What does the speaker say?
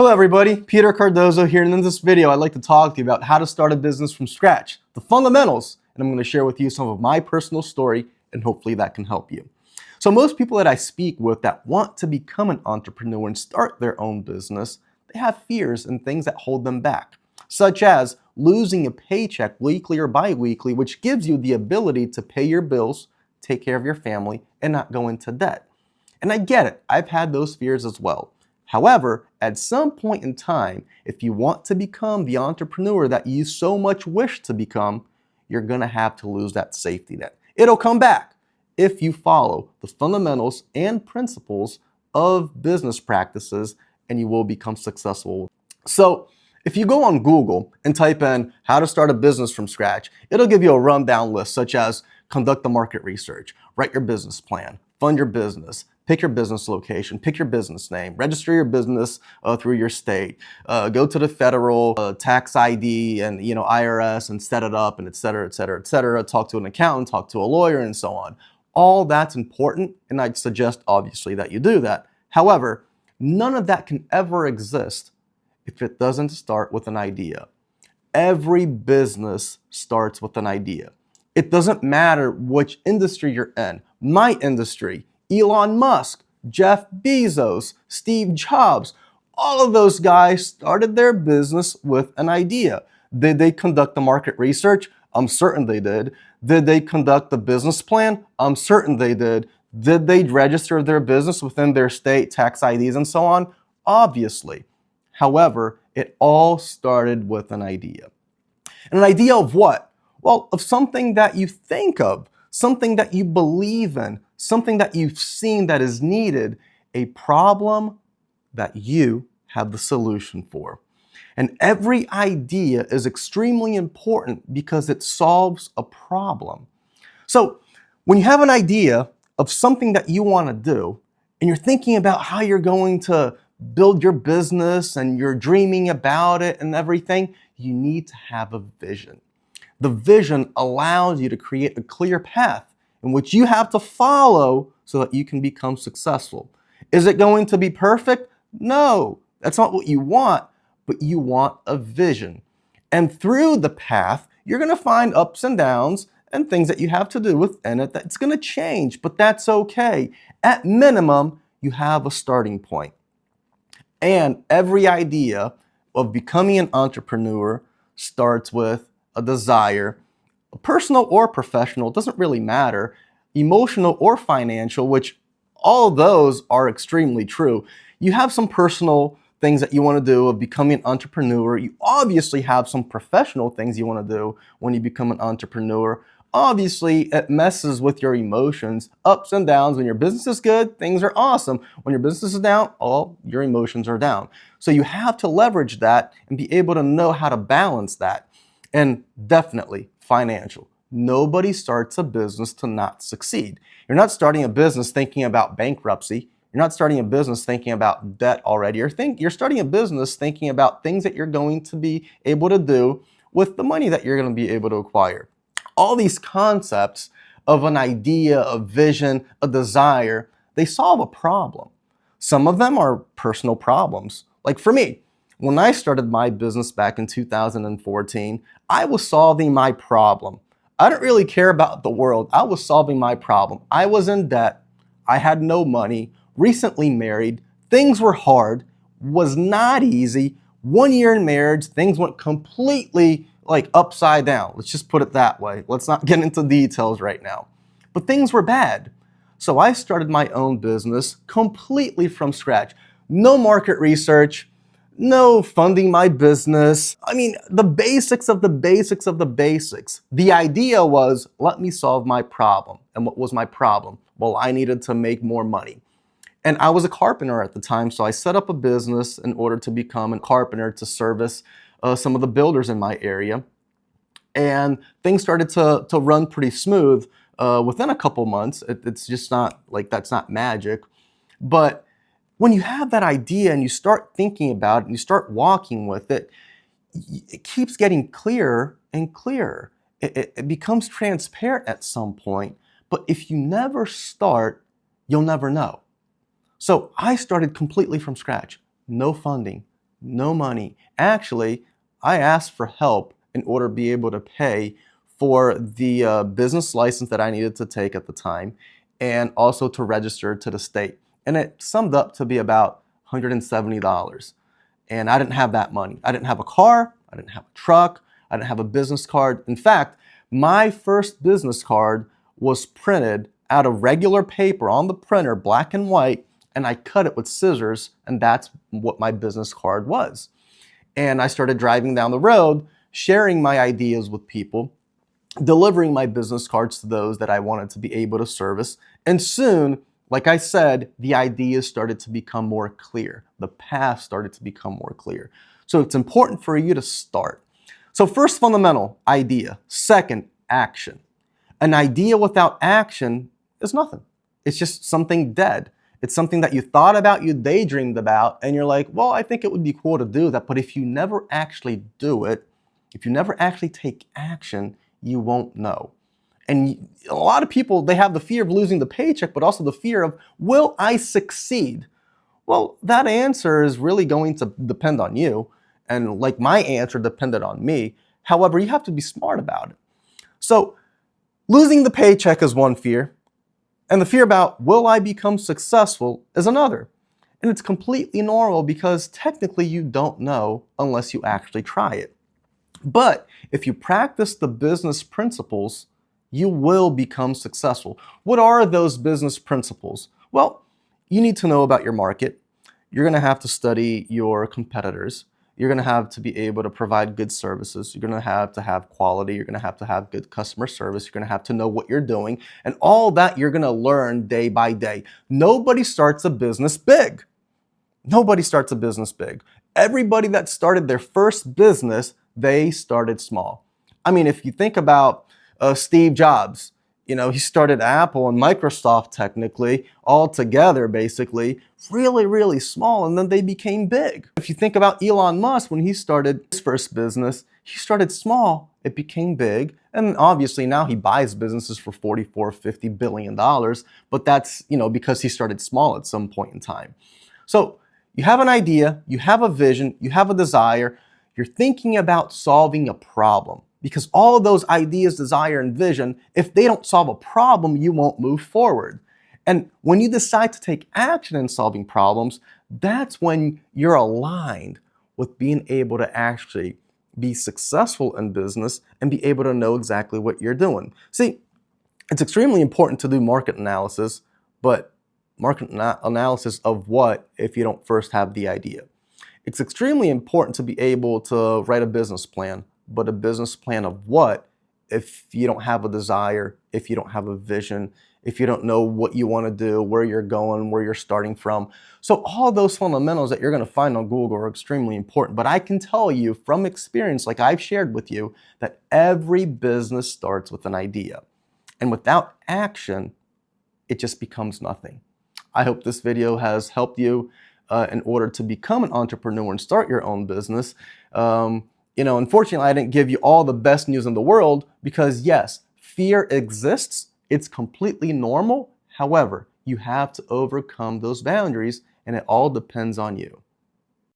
Hello everybody, Peter Cardozo here, and in this video I'd like to talk to you about how to start a business from scratch, the fundamentals, and I'm going to share with you some of my personal story, and hopefully that can help you. So most people that I speak with that want to become an entrepreneur and start their own business, they have fears and things that hold them back, such as losing a paycheck weekly or bi-weekly, which gives you the ability to pay your bills, take care of your family, and not go into debt. And I get it, I've had those fears as well. However, at some point in time, if you want to become the entrepreneur that you so much wish to become, you're going to have to lose that safety net. It'll come back if you follow the fundamentals and principles of business practices, and you will become successful. So if you go on Google and type in how to start a business from scratch, it'll give you a rundown list such as conduct the market research, write your business plan, fund your business, pick your business location, pick your business name, register your business through your state, go to the federal tax ID and IRS and set it up, and et cetera, et cetera, et cetera. Talk to an accountant, talk to a lawyer, and so on. All that's important, and I'd suggest obviously that you do that. However, none of that can ever exist if it doesn't start with an idea. Every business starts with an idea. It doesn't matter which industry you're in. My industry, Elon Musk, Jeff Bezos, Steve Jobs, all of those guys started their business with an idea. Did they conduct the market research? I'm certain they did. Did they conduct the business plan? I'm certain they did. Did they register their business within their state, tax IDs, and so on? Obviously. However, it all started with an idea. And an idea of what? Well, of something that you think of, something that you believe in, something that you've seen that is needed, a problem that you have the solution for. And every idea is extremely important because it solves a problem. So when you have an idea of something that you want to do, and you're thinking about how you're going to build your business and you're dreaming about it and everything, you need to have a vision. The vision allows you to create a clear path in which you have to follow so that you can become successful. Is it going to be perfect? No, that's not what you want, but you want a vision. And through the path, you're going to find ups and downs and things that you have to do within it that's going to change, but that's okay. At minimum, you have a starting point. And every idea of becoming an entrepreneur starts with a desire, personal or professional, it doesn't really matter, emotional or financial, which all of those are extremely true. You have some personal things that you want to do of becoming an entrepreneur. You obviously have some professional things you want to do when you become an entrepreneur. Obviously, it messes with your emotions, ups and downs. When your business is good, things are awesome. When your business is down, all your emotions are down. So you have to leverage that and be able to know how to balance that. And definitely financial. Nobody starts a business to not succeed. You're not starting a business thinking about bankruptcy. You're not starting a business thinking about debt already. You're starting a business thinking about things that you're going to be able to do with the money that you're going to be able to acquire. All these concepts of an idea, a vision, a desire, they solve a problem. Some of them are personal problems. Like for me, when I started my business back in 2014, I was solving my problem. I didn't really care about the world. I was solving my problem. I was in debt. I had no money, recently married. Things were hard, was not easy. 1 year in marriage, things went completely upside down. Let's just put it that way. Let's not get into details right now. But things were bad. So I started my own business completely from scratch. No market research, no funding my business. I mean, the basics of the basics of the basics. The idea was, let me solve my problem. And what was my problem? Well, I needed to make more money. And I was a carpenter at the time, so I set up a business in order to become a carpenter to service some of the builders in my area. And things started to run pretty smooth within a couple months. It's just not that's not magic. But when you have that idea and you start thinking about it and you start walking with it, it keeps getting clearer and clearer. It becomes transparent at some point, but if you never start, you'll never know. So I started completely from scratch. No funding, No money. Actually, I asked for help in order to be able to pay for the business license that I needed to take at the time and also to register to the state. And it summed up to be about $170. And I didn't have that money. I didn't have a car, I didn't have a truck, I didn't have a business card. In fact, my first business card was printed out of regular paper on the printer, black and white, and I cut it with scissors, and that's what my business card was. And I started driving down the road, sharing my ideas with people, delivering my business cards to those that I wanted to be able to service. And soon, like I said, the ideas started to become more clear. The path started to become more clear. So it's important for you to start. So first fundamental, idea. Second, action. An idea without action is nothing. It's just something dead. It's something that you thought about, you daydreamed about, and you're like, well, I think it would be cool to do that. But if you never actually do it, if you never actually take action, you won't know. And a lot of people, they have the fear of losing the paycheck, but also the fear of, will I succeed? Well, that answer is really going to depend on you. And like my answer depended on me. However, you have to be smart about it. So losing the paycheck is one fear. And the fear about, will I become successful, is another. And it's completely normal because technically you don't know unless you actually try it. But if you practice the business principles, you will become successful. What are those business principles? Well, you need to know about your market. You're going to have to study your competitors. You're going to have to be able to provide good services. You're going to have quality. You're going to have good customer service. You're going to have to know what you're doing. And all that you're going to learn day by day. Nobody starts a business big. Nobody starts a business big. Everybody that started their first business, they started small. I mean, if you think about Steve Jobs, he started Apple and Microsoft technically all together, basically, really, really small, and then they became big. If you think about Elon Musk, when he started his first business, he started small, it became big, and obviously now he buys businesses for $44, $50 billion, but that's, because he started small at some point in time. So you have an idea, you have a vision, you have a desire, you're thinking about solving a problem. Because all of those ideas, desire, and vision, if they don't solve a problem, you won't move forward. And when you decide to take action in solving problems, that's when you're aligned with being able to actually be successful in business and be able to know exactly what you're doing. See, it's extremely important to do market analysis, but market analysis of what if you don't first have the idea? It's extremely important to be able to write a business plan. But a business plan of what if you don't have a desire, if you don't have a vision, if you don't know what you want to do, where you're going, where you're starting from. So all those fundamentals that you're going to find on Google are extremely important. But I can tell you from experience, like I've shared with you, that every business starts with an idea. And without action, it just becomes nothing. I hope this video has helped you in order to become an entrepreneur and start your own business. Unfortunately, I didn't give you all the best news in the world because yes, fear exists. It's completely normal. However, you have to overcome those boundaries and it all depends on you.